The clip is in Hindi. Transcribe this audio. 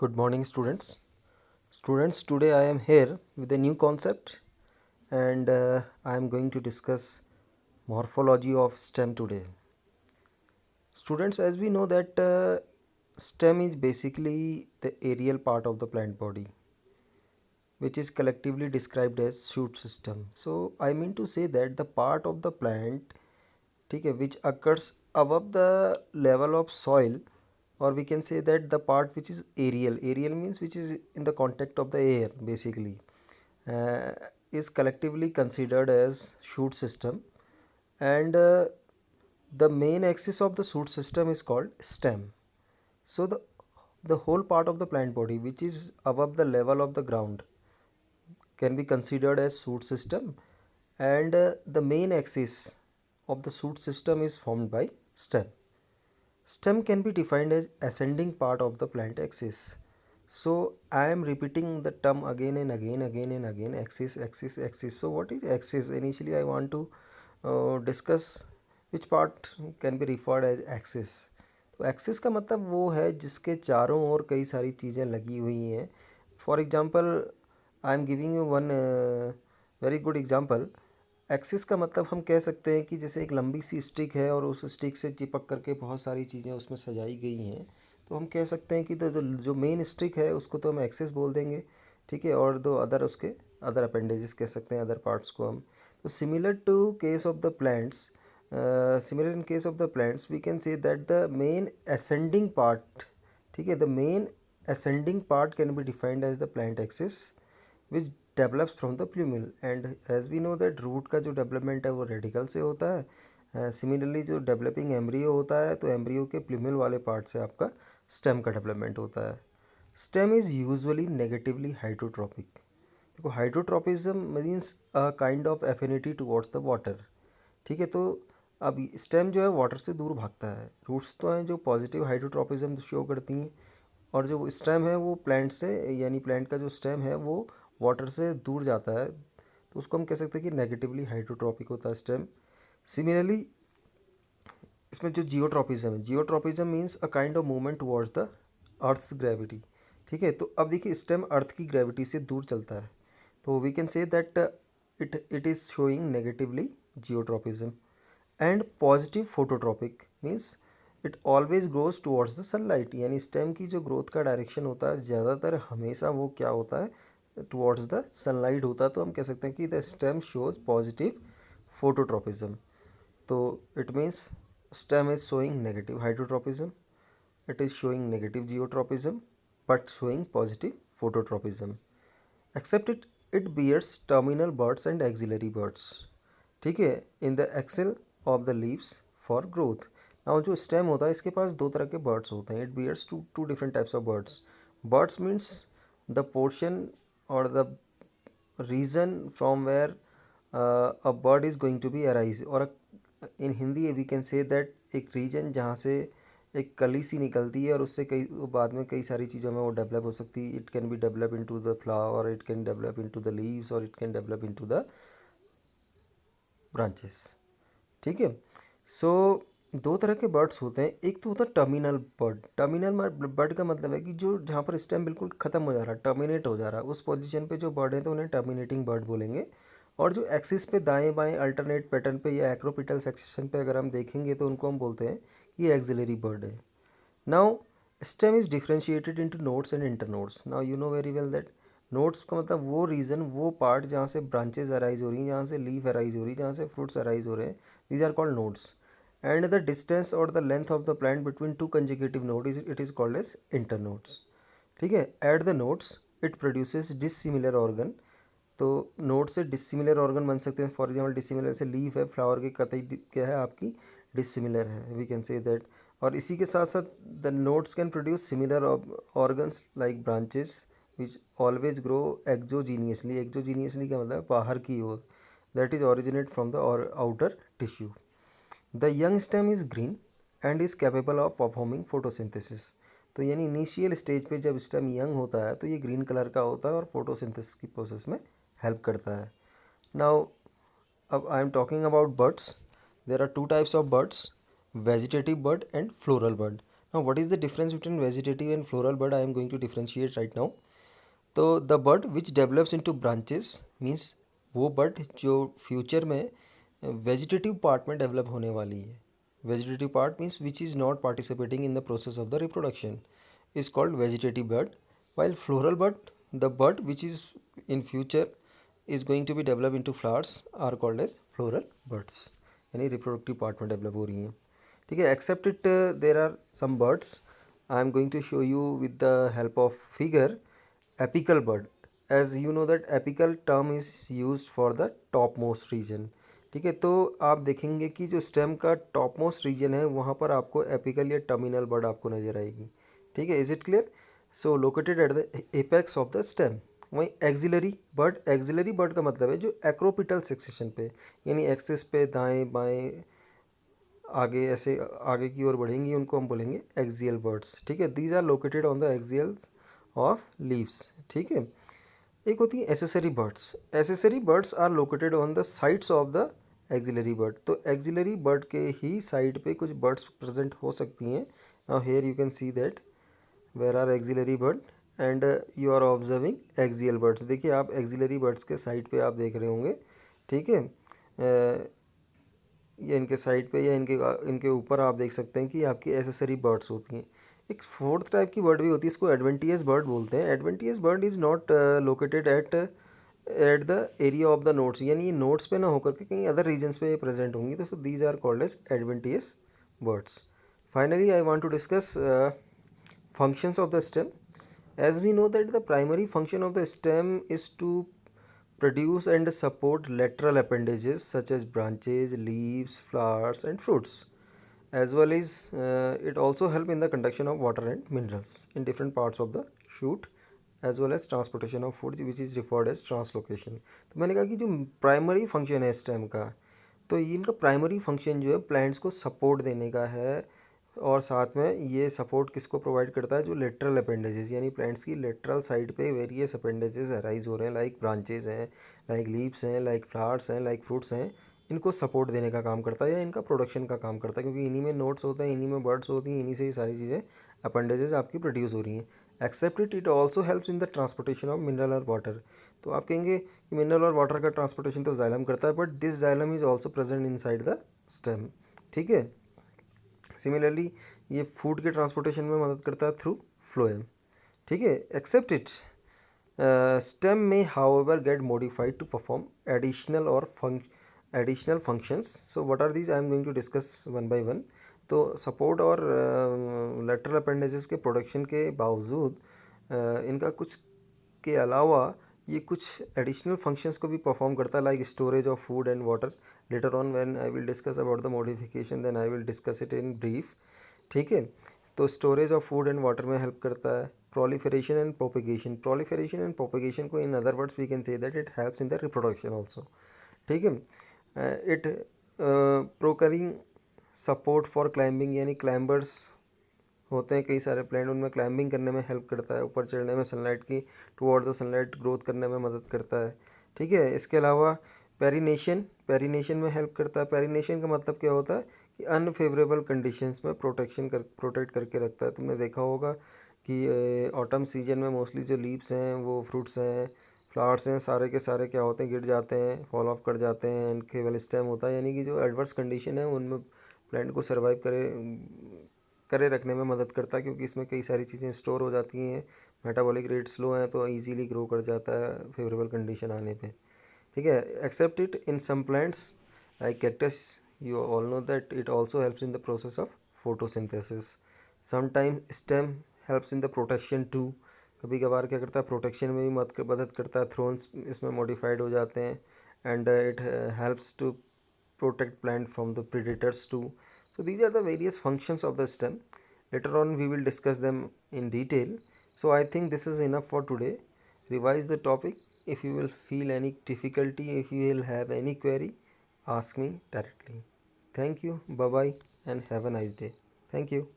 Good morning, students. Students, today I am here with a new concept and I am going to discuss morphology of stem today. Students, as we know that stem is basically the aerial part of the plant body, which is collectively described as shoot system. So I mean to say that the part of the plant which occurs above the level of soil, or we can say that the part which is aerial means which is in the contact of the air basically, uh, is collectively considered as shoot system. And the main axis of the shoot system is called stem. So the whole part of the plant body which is above the level of the ground can be considered as shoot system, and the main axis of the shoot system is formed by stem. Stem can be defined as ascending part of the plant axis. So I am repeating the term again and again, axis. So what is axis? Initially I want to discuss which part can be referred as axis. तो एक्सिस का मतलब वो है जिसके चारों ओर कई सारी चीज़ें लगी हुई हैं. For example I am giving you one very good example. Axis का मतलब हम कह सकते हैं कि जैसे एक लंबी सी स्टिक है और उस स्टिक से चिपक करके बहुत सारी चीज़ें उसमें सजाई गई हैं, तो हम कह सकते हैं कि जो मेन स्टिक है उसको तो हम एक्सिस बोल देंगे. ठीक है, और दो अदर उसके अदर अपेंडेजेस कह सकते हैं, अदर पार्ट्स को हम. तो similar to case of the plants, similar in case of the plants we can say that the main ascending part, ठीक है, the main ascending part can be defined as the plant axis which develops from the plumule. And as we know that root का जो डेवलपमेंट है वो रेडिकल से होता है. सिमिलरली जो डेवलपिंग एम्ब्रियो होता है तो एम्ब्रियो के प्लूमिल वाले पार्ट से आपका स्टेम का डेवलपमेंट होता है. Stem is usually negatively hydrotropic. देखो, hydrotropism means a kind of affinity towards the water. ठीक है, तो अब स्टेम जो है वाटर से दूर भागता है. रूट्स तो हैं जो पॉजिटिव हाइड्रोट्रोपिज्म शो करती हैं, और जो स्टेम है वो प्लांट से, यानी प्लांट का जो स्टेम है वो वाटर से दूर जाता है, तो उसको हम कह सकते हैं कि नेगेटिवली हाइड्रोट्रोपिक होता है स्टेम. सिमिलरली इसमें जो जियोट्रोपिज्म है, geotropism means a kind of movement towards the earth's gravity. ठीक है, तो अब देखिए स्टेम अर्थ की ग्रेविटी से दूर चलता है, तो we can say that it is showing negatively geotropism. And positive phototropic means it always grows towards the sunlight. यानी स्टेम की जो ग्रोथ का डायरेक्शन होता है ज़्यादातर हमेशा वो क्या होता है, टुवर्ड्स द सनलाइट होता है. तो हम कह सकते हैं कि the stem shows positive phototropism. तो it means stem is showing negative hydrotropism, it is showing negative geotropism but showing positive phototropism. Except it bears terminal buds and axillary buds. ठीक है, in the axil of the leaves for growth. Now जो stem होता है इसके पास दो तरह के birds होते हैं. It bears two different types of birds. Birds means the portion or the region from where a bird is going to be arise, और in Hindi we can say that एक रीजन जहाँ से एक कली सी निकलती है और उससे कई बाद में कई सारी चीज़ों में वो डेवलप हो सकती है. It can be develop into the flower, it can develop into the leaves, और it can develop into the branches. ठीक है, सो दो तरह के बर्ड्स होते हैं. एक तो होता है टर्मिनल बर्ड. टर्मिनल बर्ड का मतलब है कि जो जहाँ पर स्टेम बिल्कुल ख़त्म हो जा रहा है, टर्मिनेट हो जा रहा है, उस पोजीशन पे जो बर्ड है तो उन्हें टर्मिनेटिंग बर्ड बोलेंगे. और जो एक्सिस पे दाएं बाएं अल्टरनेट पैटर्न पे या एक्रोपिटल सेक्शन पे अगर हम देखेंगे तो उनको हम बोलते हैं कि ये एक्सिलरी बर्ड है. Now stem is differentiated into nodes and internodes. Now you know very well that nodes का मतलब वो रीजन, वो पार्ट जहाँ से ब्रांचेज अराइज हो रही हैं, जहाँ से लीफ अराइज हो रही है, जहाँ से फ्रूट्स अराइज हो रहे हैं, these are called nodes. And the distance और the length of the plant between two consecutive node it is called as internodes. ठीक है, at the nodes it produces dissimilar organ. तो नोड से डिसिमिलर ऑर्गन बन सकते हैं. फॉर एग्जाम्पल डिसिमिलर से लीफ है, फ्लावर के कतई क्या है आपकी डिसिमिलर है, वी कैन से दैट. और इसी के साथ साथ the nodes can produce similar organs like branches which always grow exogenously. Exogenously का मतलब बाहर की ओर, that is originate from the outer tissue. The young stem is green and is capable of performing photosynthesis. तो यानी इनिशियल स्टेज पे जब स्टेम यंग होता है तो ये ग्रीन कलर का होता है और फोटोसिंथेसिस की प्रोसेस में हेल्प करता है. नाउ अब I am talking about buds. There are two types of buds, vegetative bud and floral bud. Now what is the difference between vegetative and floral bud? I am going to differentiate right now. तो the bud which develops into branches means वो बड जो फ्यूचर में वेजिटेटिव पार्ट में डेवलप होने वाली है. Vegetative part means which is not participating in the process of the reproduction is called vegetative bud. While floral bud, the bud which is in future is going to be develop into flowers are called as floral buds, यानी रिप्रोडक्टिव पार्ट में डेवलप हो रही हैं. ठीक है. Except it there are some buds. I am going to show you with the help of figure apical bud. As you know that apical term is used for the topmost region. ठीक है. तो आप देखेंगे कि जो स्टेम का टॉप मोस्ट रीजन है वहाँ पर आपको एपिकल या टर्मिनल बर्ड आपको नज़र आएगी. ठीक है. Is it clear? So located at the apex of the stem. वहीं एक्सिलरी बर्ड का मतलब है जो एक्रोपिटल सेक्शन पे, यानी एक्सिस पे दाएं बाएं आगे ऐसे आगे की ओर बढ़ेंगी, उनको हम बोलेंगे एक्सियल बर्ड्स. ठीक है. These are located on the axials of leaves. ठीक है. एक होती है accessory buds. Accessory buds are located on the sides of the axillary bud. तो एक्सिलरी बर्ड के ही साइड पे कुछ बर्ड्स प्रेजेंट हो सकती हैं. Now here you can see that where are axillary bud and you are observing axial buds. देखिए आप एक्सिलरी बर्ड्स के साइड पे आप देख रहे होंगे. ठीक है. या इनके साइड पे या इनके ऊपर आप देख सकते हैं कि आपकी एसेसरी बर्ड्स होती हैं. एक फोर्थ टाइप की बर्ड भी होती है, इसको एडवेंटियस बर्ड बोलते हैं. Adventitious bird is not located at the area of the notes, यानी ये नोट्स पे ना होकर के कहीं अदर रीजन्स पे प्रेजेंट होंगी. तो these are called as adventitious buds. Finally I want to discuss functions of the stem. As we know that the primary function of the stem is to produce and support lateral appendages such as branches, leaves, flowers and fruits, as well as it also help in the conduction of water and minerals in different parts of the shoot, as well as transportation of food which is referred as translocation. तो मैंने कहा कि जो प्राइमरी फंक्शन है स्टेम का, तो इनका प्राइमरी फंक्शन जो है प्लांट्स को सपोर्ट देने का है, और साथ में ये सपोर्ट किसको प्रोवाइड करता है, जो लेटरल अपेंडेजेस, यानी प्लांट्स की लेटरल साइड पे वेरियस अपेंडेजेस अराइज हो रहे हैं, लाइक ब्रांचेज हैं, लाइक लीव्स हैं, लाइक फ्लावर्स हैं, लाइक फ्रूट्स हैं. इनको सपोर्ट देने का काम करता है या इनका प्रोडक्शन का काम करता है, क्योंकि इन्हीं में नोट्स होते हैं, इन्हीं में बर्ड्स होती हैं, इन्हीं से ये सारी चीज़ें अपेंडेजेस आपकी प्रोड्यूस हो रही हैं. Except it also helps in the transportation of mineral और वाटर. तो आप कहेंगे कि मिनरल और वाटर का ट्रांसपोर्टेशन तो जाइलम करता है, but this xylem is also present in side the stem. ठीक है. सिमिलरली ये फूड के ट्रांसपोर्टेशन में मदद करता है थ्रू फ्लोएम. ठीक है. एक्सेप्ट इट स्टेम में however get modified to perform additional functions. So what are these? I am going to discuss one by one. तो सपोर्ट और लेटरल अपेंडेजेस के प्रोडक्शन के बावजूद इनका कुछ के अलावा ये कुछ एडिशनल फंक्शंस को भी परफॉर्म करता है, like storage of food and water. Later on when I will discuss about the modification then I will discuss it in brief. ठीक है. तो storage of food and water में हेल्प करता है. proliferation and propagation को in other words we can say that it helps in the reproduction also. ठीक है. It procuring support for climbing, यानी क्लाइंबर्स होते हैं कई सारे प्लांट, उनमें क्लाइंबिंग करने में हेल्प करता है, ऊपर चढ़ने में, सनलाइट की टुवर्ड द सनलाइट ग्रोथ करने में मदद करता है. ठीक है. इसके अलावा पेरिनेशन में हेल्प करता है. पेरिनेशन का मतलब क्या होता है कि अनफेवरेबल कंडीशंस में प्रोटेक्ट करके रखता है. तुमने देखा होगा कि ऑटम सीजन में मोस्टली जो लीव्स हैं, वो फ्रूट्स हैं, फ्लावर्स हैं, सारे के सारे क्या होते हैं, गिर जाते हैं, फॉल ऑफ कर जाते हैं, एंड केवल स्टेम होता है, यानी कि जो एडवर्स कंडीशन है उनमें प्लांट को सर्वाइव करे रखने में मदद करता है, क्योंकि इसमें कई सारी चीज़ें स्टोर हो जाती हैं. मेटाबॉलिक रेट स्लो है तो इजीली ग्रो कर जाता है फेवरेबल कंडीशन आने पे. ठीक है. Except it in some plants like cactus, you all know that it also helps in the process of photosynthesis. Sometime stem helps in the protection too. कभी कभार क्या करता है, प्रोटेक्शन में भी मदद करता है. थ्रोन्स इसमें मॉडिफाइड हो जाते हैं and it helps to protect plant from the predators too. So these are the various functions of the stem. Later on we will discuss them in detail. So I think this is enough for today. Revise the topic. If you will feel any difficulty, if you will have any query, ask me directly. Thank you. Bye bye and have a nice day. Thank you.